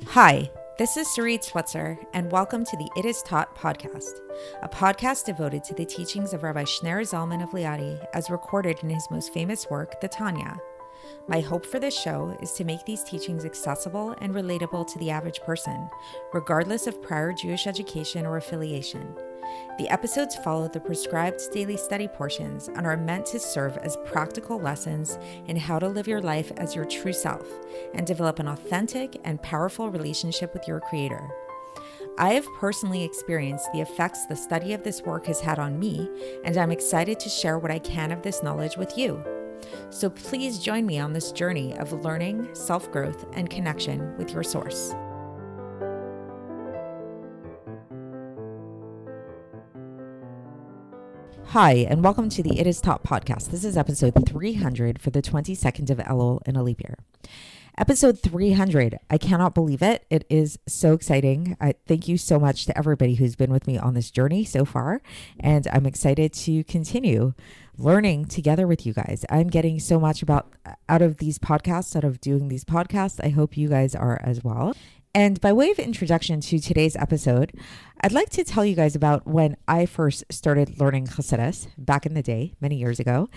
Hi, this is Sarit Switzer, and welcome to the It Is Taught podcast, a podcast devoted to the teachings of Rabbi Shneur Zalman of Liadi as recorded in his most famous work, the Tanya. My hope for this show is to make these teachings accessible and relatable to the average person, regardless of prior Jewish education or affiliation. The episodes follow the prescribed daily study portions and are meant to serve as practical lessons in how to live your life as your true self and develop an authentic and powerful relationship with your Creator. I have personally experienced the effects the study of this work has had on me, and I'm excited to share what I can of this knowledge with you. So please join me on this journey of learning, self-growth, and connection with your source. Hi, and welcome to the It Is Taught podcast. This is episode 300 for the 22nd of Elul in a leap year. Episode 300. I cannot believe it. It is so exciting. Thank you so much to everybody who's been with me on this journey so far. And I'm excited to continue learning together with you guys. I'm getting so much out of these podcasts, out of doing these podcasts. I hope you guys are as well. And by way of introduction to today's episode, I'd like to tell you guys about when I first started learning Iggeres back in the day, many years ago.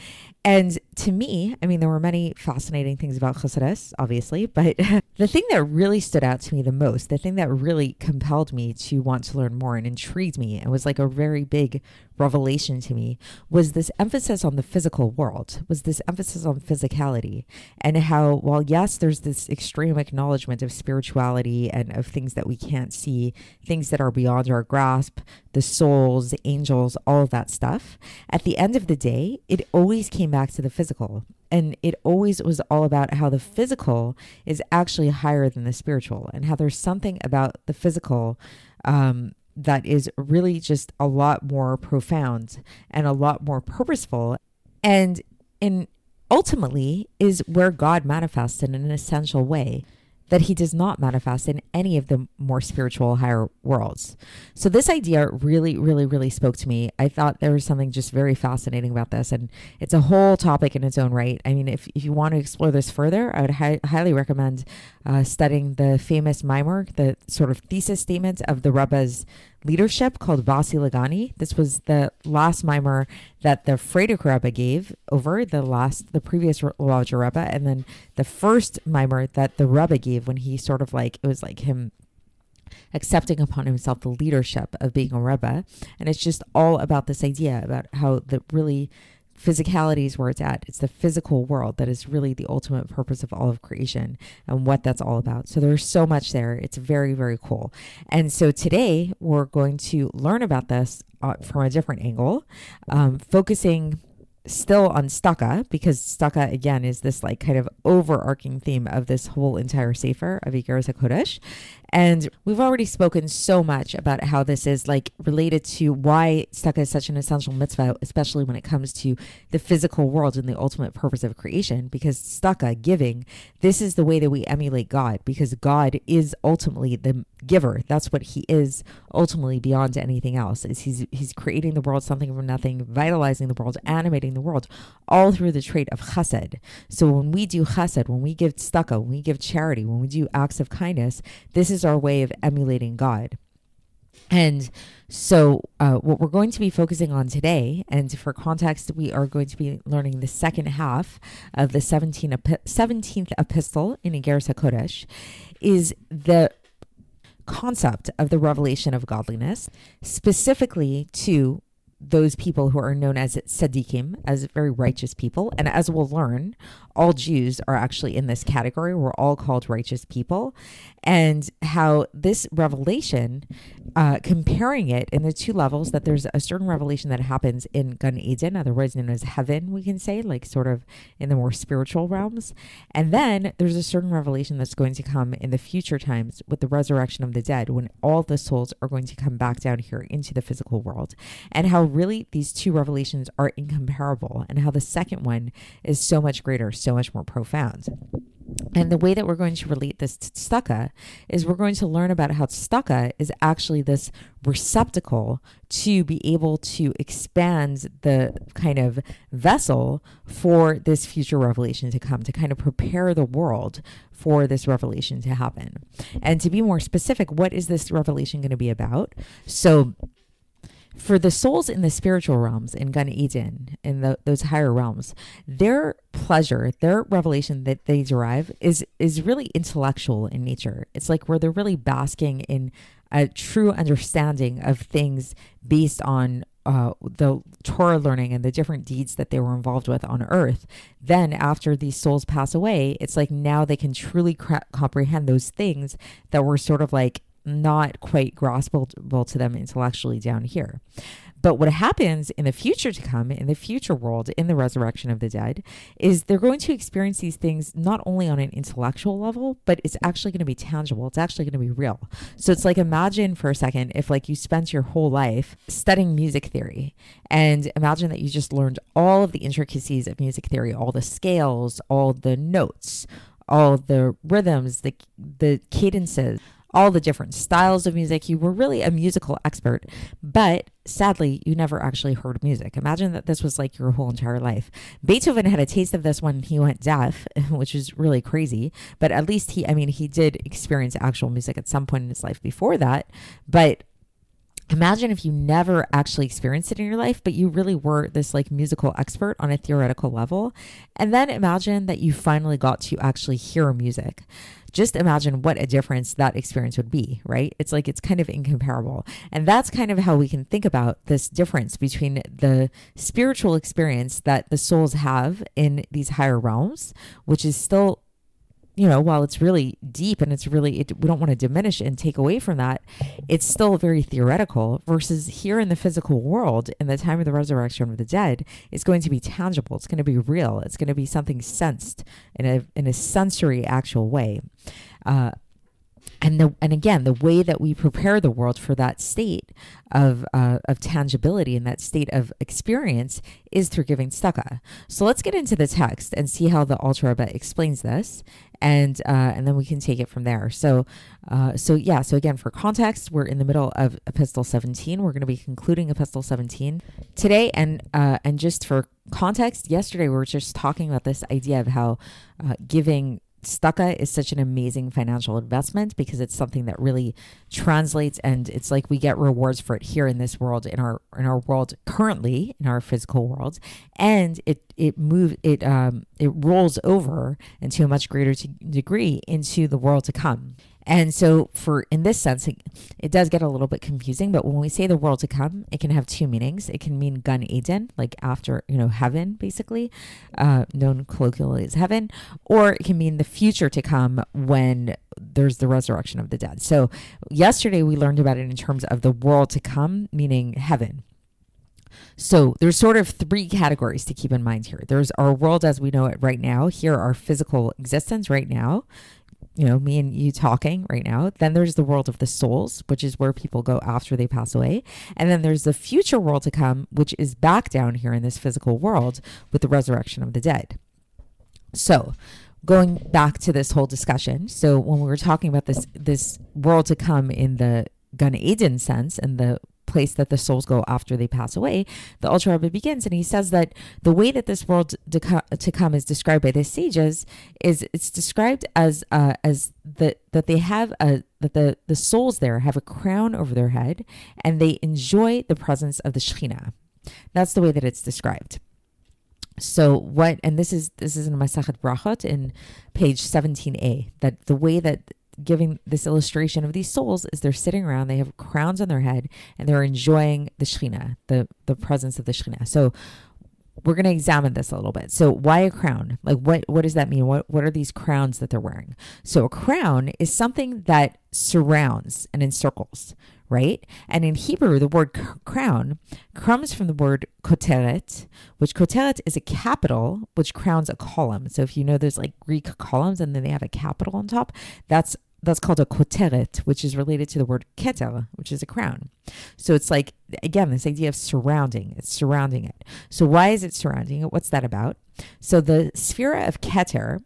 And to me, there were many fascinating things about Iggeres, obviously, but the thing that really stood out to me the most, the thing that really compelled me to want to learn more and intrigued me and was like a very big revelation to me was this emphasis on the physical world, was this emphasis on physicality, and how, while yes, there's this extreme acknowledgement of spirituality and of things that we can't see, things that are beyond our grasp, the souls, the angels, all of that stuff. At the end of the day, it always came back to the physical. And it always was all about how the physical is actually higher than the spiritual, and how there's something about the physical that is really just a lot more profound and a lot more purposeful, and ultimately is where God manifests in an essential way that he does not manifest in any of the more spiritual higher worlds. So this idea really, really, really spoke to me. I thought there was something just very fascinating about this, and it's a whole topic in its own right. If you want to explore this further, I would highly recommend studying the famous mimer, the sort of thesis statement of the Rebbe's leadership called Vasi Lagani. This was the last mimer that the Frierdiker Rebbe gave over the previous Lodger Rebbe, and then the first mimer that the Rebbe gave when he sort of it was like him accepting upon himself the leadership of being a Rebbe. And it's just all about this idea about how the really physicality is where it's at. It's the physical world that is really the ultimate purpose of all of creation and what that's all about. So there's so much there. It's very, very cool. And so today we're going to learn about this from a different angle, focusing still on staka, because staka again is this kind of overarching theme of this whole entire sefer of Iggeres HaKodesh. And we've already spoken so much about how this is related to why staka is such an essential mitzvah, especially when it comes to the physical world and the ultimate purpose of creation. Because staka, giving, this is the way that we emulate God, because God is ultimately the giver. That's what he is ultimately beyond anything else. Is he's creating the world something from nothing, vitalizing the world, animating the world, all through the trait of chesed. So when we do chesed, when we give staka, when we give charity, when we do acts of kindness, this is our way of emulating God. And so what we're going to be focusing on today, and for context, we are going to be learning the second half of the 17th epistle in Iggeres HaKodesh, is the concept of the revelation of godliness, specifically to those people who are known as Tzaddikim, as very righteous people. And as we'll learn, all Jews are actually in this category. We're all called righteous people. And how this revelation, comparing it in the two levels, that there's a certain revelation that happens in Gan Eden, otherwise known as heaven, we can say, sort of in the more spiritual realms. And then there's a certain revelation that's going to come in the future times with the resurrection of the dead, when all the souls are going to come back down here into the physical world. And how really these two revelations are incomparable, and how the second one is so much greater, so much more profound. And the way that we're going to relate this to tzedakah is we're going to learn about how tzedakah is actually this receptacle to be able to expand the kind of vessel for this future revelation to come, to kind of prepare the world for this revelation to happen. And to be more specific, what is this revelation going to be about? So for the souls in the spiritual realms, in Gan Eden, in those higher realms, their pleasure, their revelation that they derive is really intellectual in nature. It's like where they're really basking in a true understanding of things based on the Torah learning and the different deeds that they were involved with on earth. Then after these souls pass away, it's like now they can truly comprehend those things that were sort of like not quite graspable to them intellectually down here. But what happens in the future to come, in the future world, in the resurrection of the dead, is they're going to experience these things not only on an intellectual level, but it's actually going to be tangible. It's actually going to be real. So it's like, imagine for a second if like you spent your whole life studying music theory, and imagine that you just learned all of the intricacies of music theory, all the scales, all the notes, all the rhythms, the cadences, all the different styles of music. You were really a musical expert, but sadly, you never actually heard music. Imagine that this was like your whole entire life. Beethoven had a taste of this when he went deaf, which is really crazy, but at least he did experience actual music at some point in his life before that. But imagine if you never actually experienced it in your life, but you really were this like musical expert on a theoretical level. And then imagine that you finally got to actually hear music. Just imagine what a difference that experience would be, right? It's like, it's kind of incomparable. And that's kind of how we can think about this difference between the spiritual experience that the souls have in these higher realms, which is still, while it's really deep and we don't want to diminish and take away from that, it's still very theoretical, versus here in the physical world, in the time of the resurrection of the dead, it's going to be tangible. It's going to be real. It's going to be something sensed in a sensory, actual way. And again, the way that we prepare the world for that state of tangibility and that state of experience is through giving tzedakah. So let's get into the text and see how the Alter Rebbe explains this, and then we can take it from there. So again, for context, we're in the middle of Epistle 17. We're going to be concluding Epistle 17 today, and just for context, yesterday we were just talking about this idea of how giving tzedakah is such an amazing financial investment, because it's something that really translates, and it's like we get rewards for it here in this world, in our world currently, in our physical world, and it rolls over into a much greater degree into the world to come. And so in this sense, it does get a little bit confusing, but when we say the world to come, it can have two meanings. It can mean Gan Eden, like after, heaven, basically, known colloquially as heaven, or it can mean the future to come when there's the resurrection of the dead. So yesterday we learned about it in terms of the world to come, meaning heaven. So there's sort of three categories to keep in mind here. There's our world as we know it right now, here, our physical existence right now, me and you talking right now. Then there's the world of the souls, which is where people go after they pass away. And then there's the future world to come, which is back down here in this physical world with the resurrection of the dead. So going back to this whole discussion. So when we were talking about this world to come in the Gan Eden sense, and the place that the souls go after they pass away, the Alter Rebbe begins, and he says that the way that this world to come is described by the sages is it's described as that they have that the souls there have a crown over their head, and they enjoy the presence of the Shekhinah. That's the way that it's described. So this is in Masachet Brachot in page 17a, that the way that giving this illustration of these souls is they're sitting around, they have crowns on their head, and they're enjoying the Shekhinah, the presence of the Shekhinah. So we're going to examine this a little bit. So why a crown? Like what does that mean? What are these crowns that they're wearing? So a crown is something that surrounds and encircles, right? And in Hebrew, the word crown comes from the word koteret, which koteret is a capital which crowns a column. So if you know there's like Greek columns and then they have a capital on top, that's called a koteret, which is related to the word keter, which is a crown. So it's like, again, this idea of surrounding. It's surrounding it. So why is it surrounding it? What's that about? So the sphere of keter,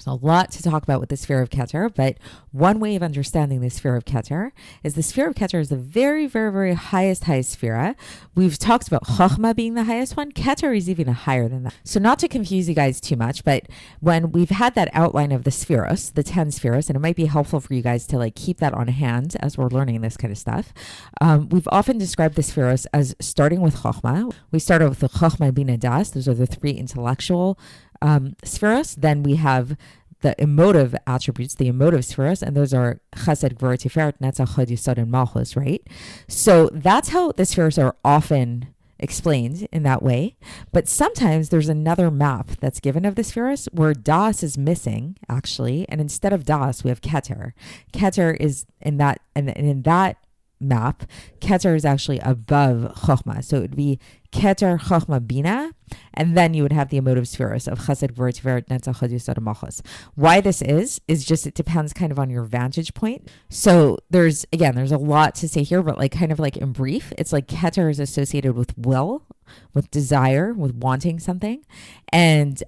There's a lot to talk about with the sphere of Keter, but one way of understanding the sphere of Keter is the sphere of Keter is the very, very, very highest sphere. We've talked about Chochmah being the highest one. Keter is even higher than that. So not to confuse you guys too much, but when we've had that outline of the spheros, the 10 spheros, and it might be helpful for you guys to like keep that on hand as we're learning this kind of stuff. We've often described the spheros as starting with Chochmah. We started with the Chochmah, Bina, Das. Those are the 3 intellectual spheros. Then we have the emotive attributes, the emotive spheros, and those are Chesed, Gvura, Tiferet, Netzach, Hod, Yesod, and Malchus, right? So that's how the spheros are often explained in that way. But sometimes there's another map that's given of the spheros where Das is missing, actually, and instead of Das, we have Keter. Keter is in that, and in that map, Keter is actually above Chochmah. So it would be Keter, Chochmah, Bina, and then you would have the emotive spheros of Chesed, Gvura, Tiferet, Netzach, Hod, Yesod, and Malchus. Why this is just it depends kind of on your vantage point. So there's a lot to say here, but like kind of like in brief, it's like Keter is associated with will, with desire, with wanting something, and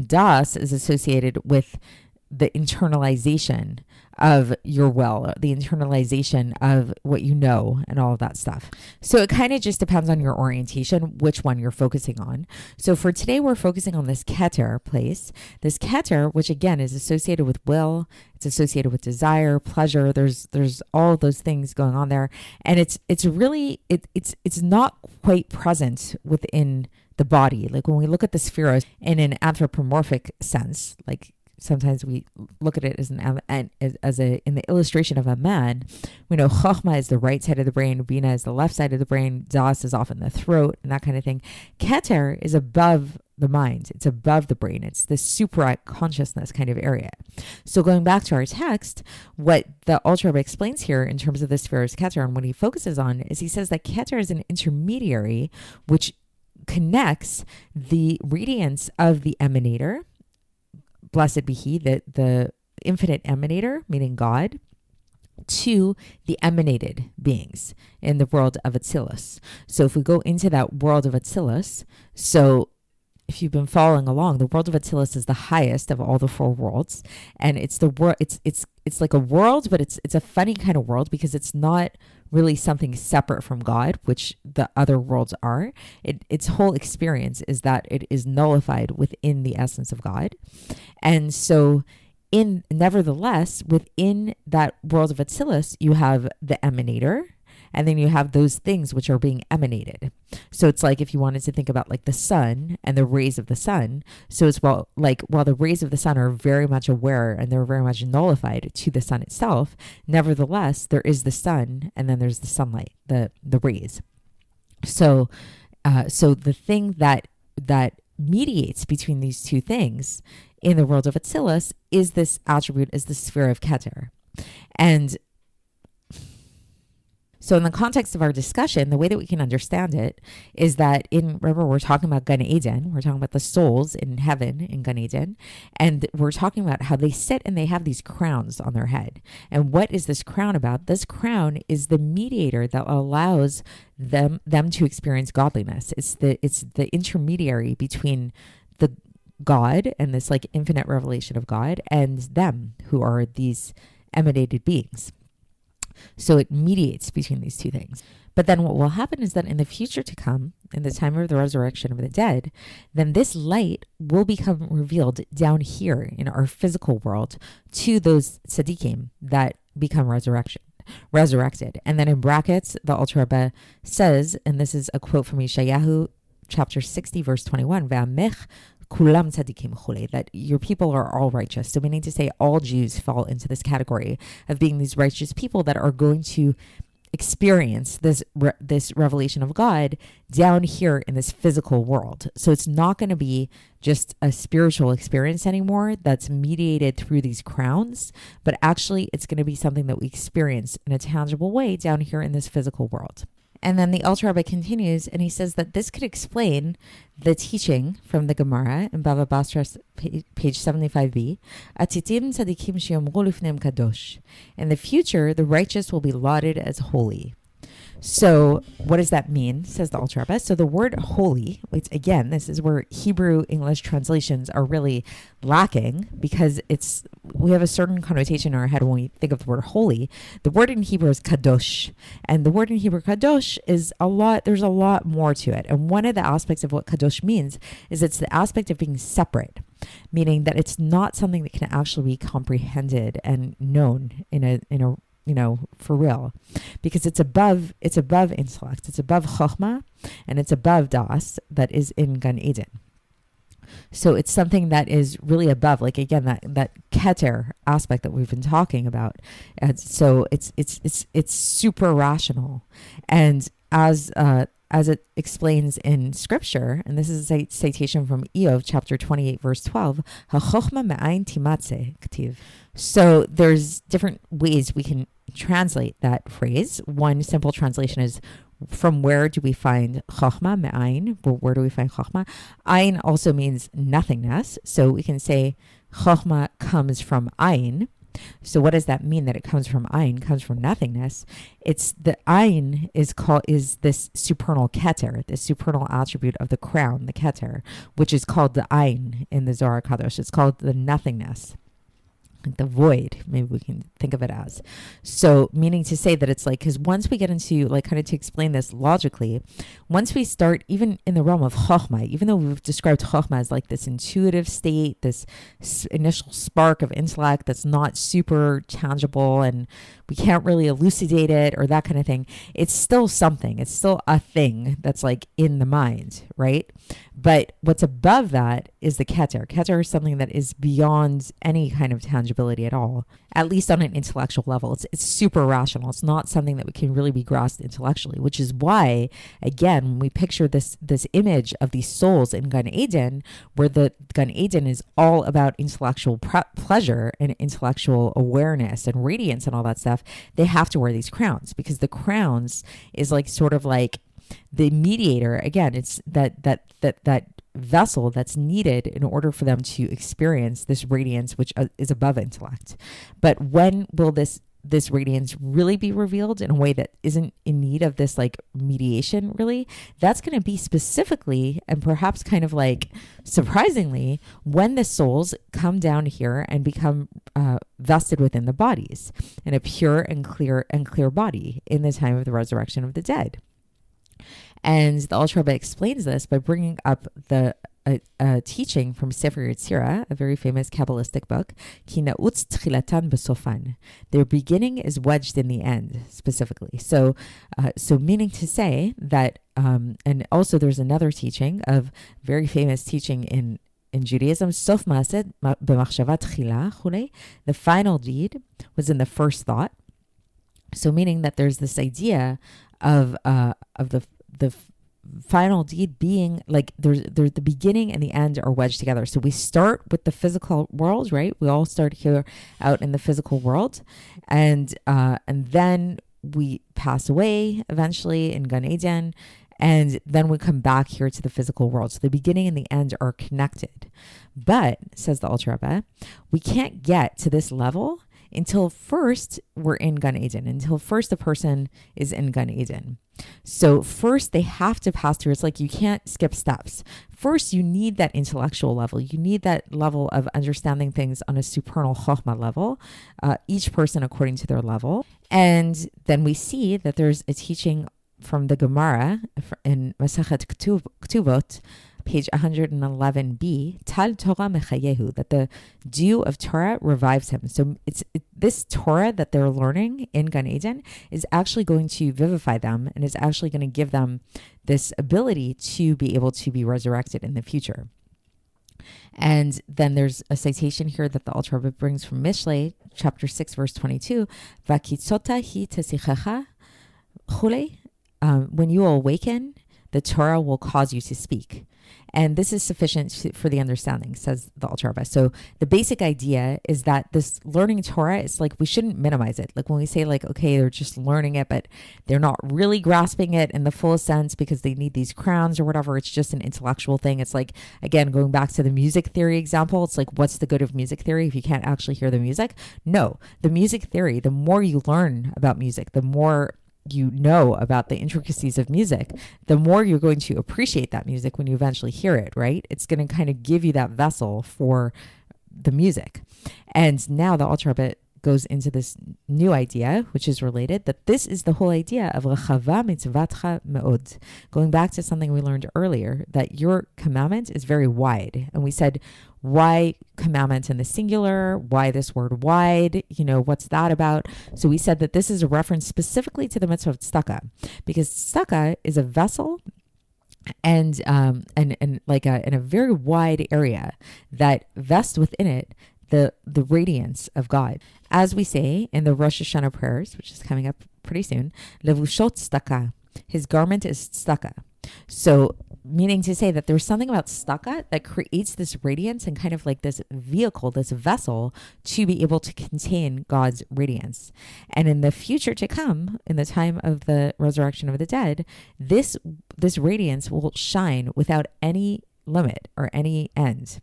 Das is associated with the internalization of your will, the internalization of what you know and all of that stuff. So it kind of just depends on your orientation, which one you're focusing on. So for today, we're focusing on this Keter place. This Keter, which again is associated with will, it's associated with desire, pleasure. There's all of those things going on there. And it's not quite present within the body. Like when we look at the spheros in an anthropomorphic sense, like sometimes we look at it as in the illustration of a man. We know Chochmah is the right side of the brain, Bina is the left side of the brain, Das is often the throat, and that kind of thing. Keter is above the mind. It's above the brain. It's the supra consciousness kind of area. So going back to our text, what the Alter Rebbe explains here in terms of the spheros Keter and what he focuses on is he says that Keter is an intermediary which connects the radiance of the emanator, blessed be he, the infinite emanator, meaning God, to the emanated beings in the world of Atzilus. So if we go into that world of Atzilus, so if you've been following along, the world of Atzilus is the highest of all the 4 worlds, and it's the world. It's like a world, but it's a funny kind of world because it's not really something separate from God, which the other worlds are. Its whole experience is that it is nullified within the essence of God. And so nevertheless, within that world of Atzilus, you have the emanator, and then you have those things which are being emanated. So it's like if you wanted to think about like the sun and the rays of the sun. So it's while the rays of the sun are very much aware and they're very much nullified to the sun itself, nevertheless, there is the sun and then there's the sunlight, the rays. So the thing that mediates between these two things in the world of Atzilus is this attribute, is the sphere of Keter. And so in the context of our discussion, the way that we can understand it is that remember, we're talking about Gan Eden, we're talking about the souls in heaven in Gan Eden, and we're talking about how they sit and they have these crowns on their head. And what is this crown about? This crown is the mediator that allows them to experience godliness. It's the intermediary between the God and this like infinite revelation of God and them, who are these emanated beings. So it mediates between these two things. But then what will happen is that in the future to come, in the time of the resurrection of the dead, then this light will become revealed down here in our physical world to those tzaddikim that become resurrected. And then in brackets, the Alter Rebbe says, and this is a quote from Yeshayahu, chapter 60, verse 21, Ve'amech kulam tzaddikim chule, that your people are all righteous. So meaning to say all Jews fall into this category of being these righteous people that are going to experience this revelation of God down here in this physical world. So it's not going to be just a spiritual experience anymore that's mediated through these crowns, but actually it's going to be something that we experience in a tangible way down here in this physical world. And then the Alter Rebbe continues, and he says that this could explain the teaching from the Gemara in Bava Basra, page 75b, Atitim tzadikim sheyomru lifneim kadosh. In the future, the righteous will be lauded as holy. So what does that mean, says the Alter Rebbe? So the word holy, which again, this is where Hebrew English translations are really lacking, because we have a certain connotation in our head when we think of the word holy. The word in Hebrew is kadosh, and the word in Hebrew kadosh is there's a lot more to it. And one of the aspects of what kadosh means is it's the aspect of being separate, meaning that it's not something that can actually be comprehended and known in a for real, because it's above intellect, it's above chokhmah, and it's above das, that is in Gan Eden. So it's something that is really above, like again, that keter aspect that we've been talking about. And so it's super rational, and as it explains in scripture, and this is a citation from Eov chapter 28 verse 12, HaChokhmah me'ayin timatze k'tiv. So there's different ways we can translate that phrase. One simple translation is, from where do we find chokhmah me'ayin? Where do we find chokhmah? Ayin also means nothingness. So we can say chokhmah comes from ayin. So what does that mean, that it comes from ayin, comes from nothingness? It's the ayin is this supernal keter, the supernal attribute of the crown, the keter, which is called the ayin in the Zohar HaKodesh. It's called the nothingness, like the void, maybe we can think of it as. So meaning to say that it's like, because once we get into, like, kind of to explain this logically, once we start even in the realm of chokhmah, even though we've described chokhmah as like this intuitive state, this initial spark of intellect that's not super tangible and we can't really elucidate it or that kind of thing, it's still something. It's still a thing that's like in the mind, right? But what's above that is the keter. Keter is something that is beyond any kind of tangibility at all, at least on an intellectual level. It's super rational. It's not something that we can really be grasped intellectually, which is why, again, when we picture this image of these souls in Gan Eden, where the Gan Eden is all about intellectual pleasure and intellectual awareness and radiance and all that stuff, they have to wear these crowns, because the crowns is like sort of like the mediator. Again, it's that vessel that's needed in order for them to experience this radiance, which is above intellect. But when will this radiance really be revealed in a way that isn't in need of this like mediation, really? That's going to be specifically, and perhaps kind of like surprisingly, when the souls come down here and become vested within the bodies in a pure and clear body in the time of the resurrection of the dead. And the Alter Rebbe explains this by bringing up the teaching from Sefer Yetzirah, a very famous Kabbalistic book, Ki na'utz tchilatan b'sofan. Their beginning is wedged in the end, specifically. So meaning to say that, and also there's another teaching, of very famous teaching in Judaism, Sof ma'aseh b'machshava tchila chulei. The final deed was in the first thought. So meaning that there's this idea of the final deed being like there's the beginning and the end are wedged together. So we start with the physical world, right? We all start here out in the physical world, and then we pass away eventually in Gan Eden, and then we come back here to the physical world. So the beginning and the end are connected. But, says the Alter Rebbe, we can't get to this level until first we're in Gan Eden, until first a person is in Gan Eden. So first they have to pass through. It's like you can't skip steps. First, you need that intellectual level. You need that level of understanding things on a supernal chokhmah level, each person according to their level. And then we see that there's a teaching from the Gemara in Masechet Ketubot, page 111b, Tal Torah mechayehu, that the dew of Torah revives him. So this Torah that they're learning in Gan Eden is actually going to vivify them, and is actually going to give them this ability to be able to be resurrected in the future. And then there's a citation here that the Alter Rebbe brings from Mishlei, chapter 6, verse 22, Vakitzota hi tesichecha chulei. When you awaken, the Torah will cause you to speak. And this is sufficient for the understanding, says the Alter Rebbe. So the basic idea is that this learning Torah is like, we shouldn't minimize it. Like when we say like, okay, they're just learning it, but they're not really grasping it in the full sense because they need these crowns or whatever. It's just an intellectual thing. It's like, again, going back to the music theory example, it's like, what's the good of music theory if you can't actually hear the music? No, the music theory, the more you learn about music, the more you know about the intricacies of music, the more you're going to appreciate that music when you eventually hear it, right? It's going to kind of give you that vessel for the music. And now the Alter Rebbe goes into this new idea, which is related, that this is the whole idea of L'chava mitzvatcha me'od. Going back to something we learned earlier, that your commandment is very wide. And we said, why commandment in the singular? Why this word wide? What's that about? So we said that this is a reference specifically to the mitzvah of tzedakah, because tzedakah is a vessel and like in a very wide area that vests within it the radiance of God. As we say in the Rosh Hashanah prayers, which is coming up pretty soon, levushot tzedakah, his garment is tzedakah. So meaning to say that there's something about tzedakah that creates this radiance and kind of like this vehicle, this vessel to be able to contain God's radiance. And in the future to come, in the time of the resurrection of the dead, this radiance will shine without any limit or any end.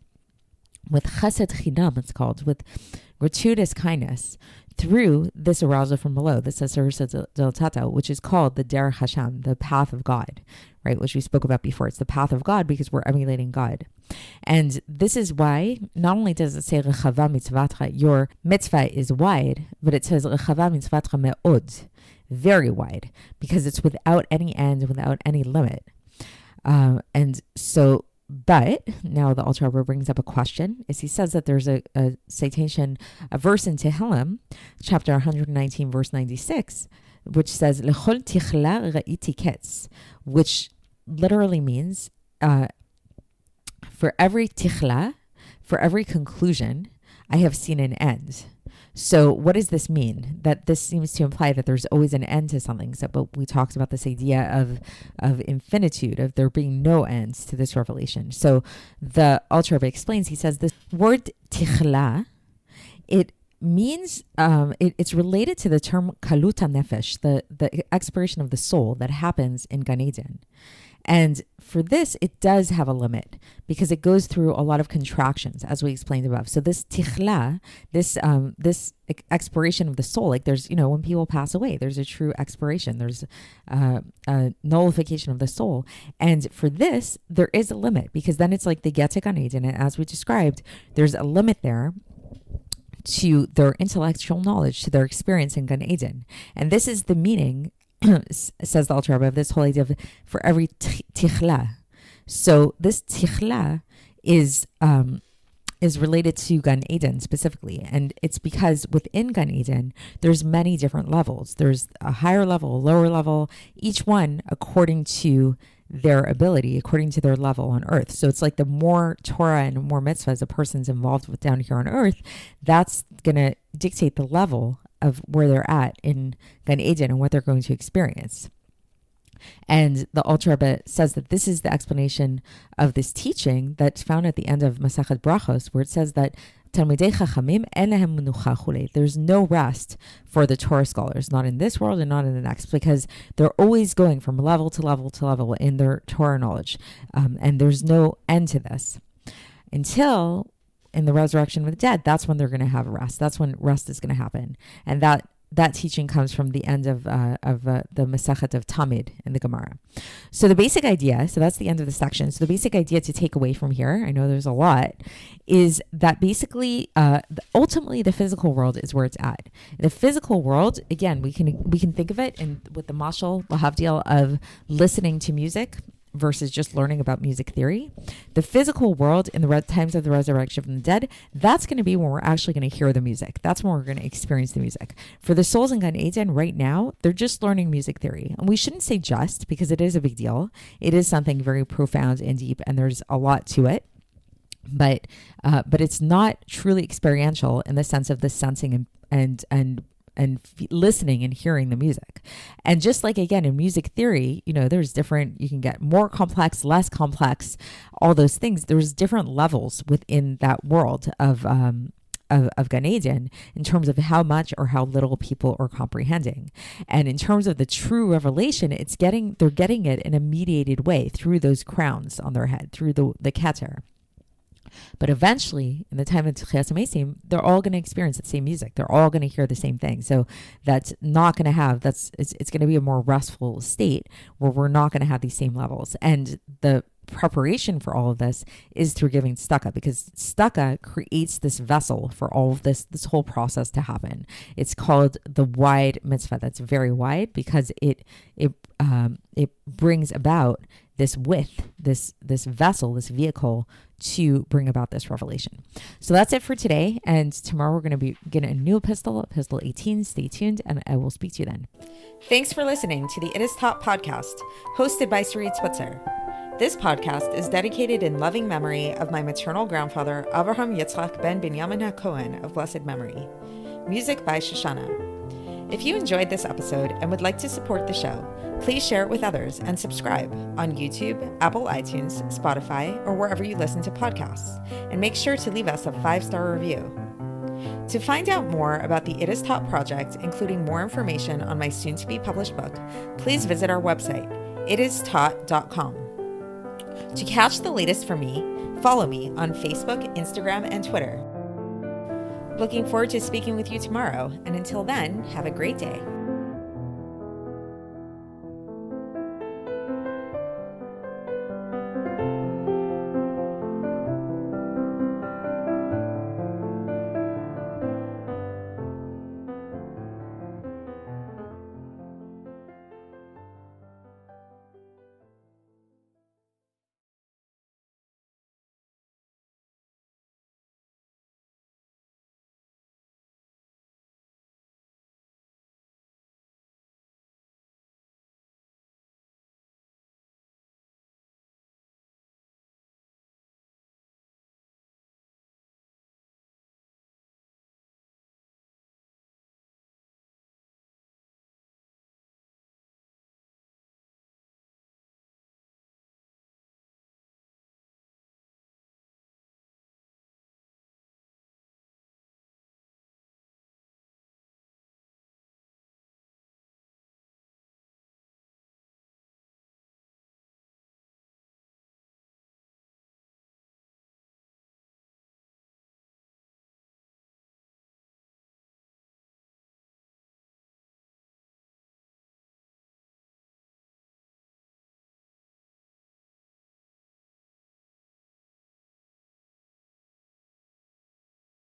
With chesed chinam, it's called, with gratuitous kindness, through this arousal from below, this asarsa del tata, which is called the derech Hashem, the path of God, right? Which we spoke about before. It's the path of God because we're emulating God. And this is why, not only does it say rechava mitzvatcha, your mitzvah is wide, but it says rechava mitzvatcha me'od, very wide, because it's without any end, without any limit. But now the Alter Rebbe brings up a question, is he says that there's a citation, a verse in Tehillim, chapter 119, verse 96, which says, L'chol tichla ra'iti ketz, which literally means, for every tichla, for every conclusion, I have seen an end. So what does this mean? That this seems to imply that there's always an end to something. But we talked about this idea of infinitude, of there being no ends to this revelation. So the Alter Rebbe explains, he says this word tichla, it means, it's related to the term kalut nefesh, the expiration of the soul that happens in Gan Eden. And for this, it does have a limit because it goes through a lot of contractions, as we explained above. So this tichla, this expiration of the soul, like there's, when people pass away, there's a true expiration. There's a nullification of the soul. And for this, there is a limit because then it's like they get to Gan Eden. And as we described, there's a limit there to their intellectual knowledge, to their experience in Gan Eden. And this is the meaning, says the Alter Rebbe, of this whole idea of for every tichla. So this tichla is related to Gan Eden specifically. And it's because within Gan Eden, there's many different levels. There's a higher level, a lower level, each one according to their ability, according to their level on earth. So it's like the more Torah and more mitzvahs a person's involved with down here on earth, that's going to dictate the level of where they're at in Gan Eden and what they're going to experience. And the Alter Rebbe says that this is the explanation of this teaching that's found at the end of Masachet Brachos, where it says that Talmidei Chachamim en lehem menucha chulei. There's no rest for the Torah scholars, not in this world and not in the next, because they're always going from level to level to level in their Torah knowledge. And there's no end to this until in the resurrection of the dead. That's when they're going to have rest. That's when rest is going to happen. And that teaching comes from the end of the Masachet of Tamid in the Gemara. So the basic idea, so that's the end of the section. So the basic idea to take away from here, I know there's a lot, is that basically, ultimately the physical world is where it's at. The physical world, again, we can think of it with the mashal, lahavdil, of listening to music versus just learning about music theory. The physical world in the times of the resurrection from the dead, that's going to be when we're actually going to hear the music. That's when we're going to experience the music. For the souls in Gan Eden right now, they're just learning music theory. And we shouldn't say just, because it is a big deal. It is something very profound and deep, and there's a lot to it. But it's not truly experiential in the sense of the sensing and listening and hearing the music. And just like, again, in music theory, there's different, you can get more complex, less complex, all those things. There's different levels within that world of Gan Eden in terms of how much or how little people are comprehending. And in terms of the true revelation, they're getting it in a mediated way through those crowns on their head, through the keter. But eventually, in the time of Tchias HaMesim, they're all going to experience the same music. They're all going to hear the same thing. So that's not going to have, it's going to be a more restful state where we're not going to have these same levels. And the preparation for all of this is through giving tzedakah, because tzedakah creates this vessel for all of this whole process to happen. It's called the wide mitzvah. That's very wide because it brings about this width, this vessel, this vehicle to bring about this revelation. So that's it for today. And tomorrow we're going to be getting a new epistle, Epistle 18. Stay tuned and I will speak to you then. Thanks for listening to the It Is Taught podcast, hosted by Sarit Switzer. This podcast is dedicated in loving memory of my maternal grandfather, Avraham Yitzchak ben Binyamin HaKohen of blessed memory. Music by Shoshana. If you enjoyed this episode and would like to support the show, please share it with others and subscribe on YouTube, Apple iTunes, Spotify, or wherever you listen to podcasts. And make sure to leave us a 5-star review. To find out more about the It Is Taught project, including more information on my soon-to-be published book, please visit our website, itistaught.com. To catch the latest from me, follow me on Facebook, Instagram, and Twitter. Looking forward to speaking with you tomorrow, and until then, have a great day.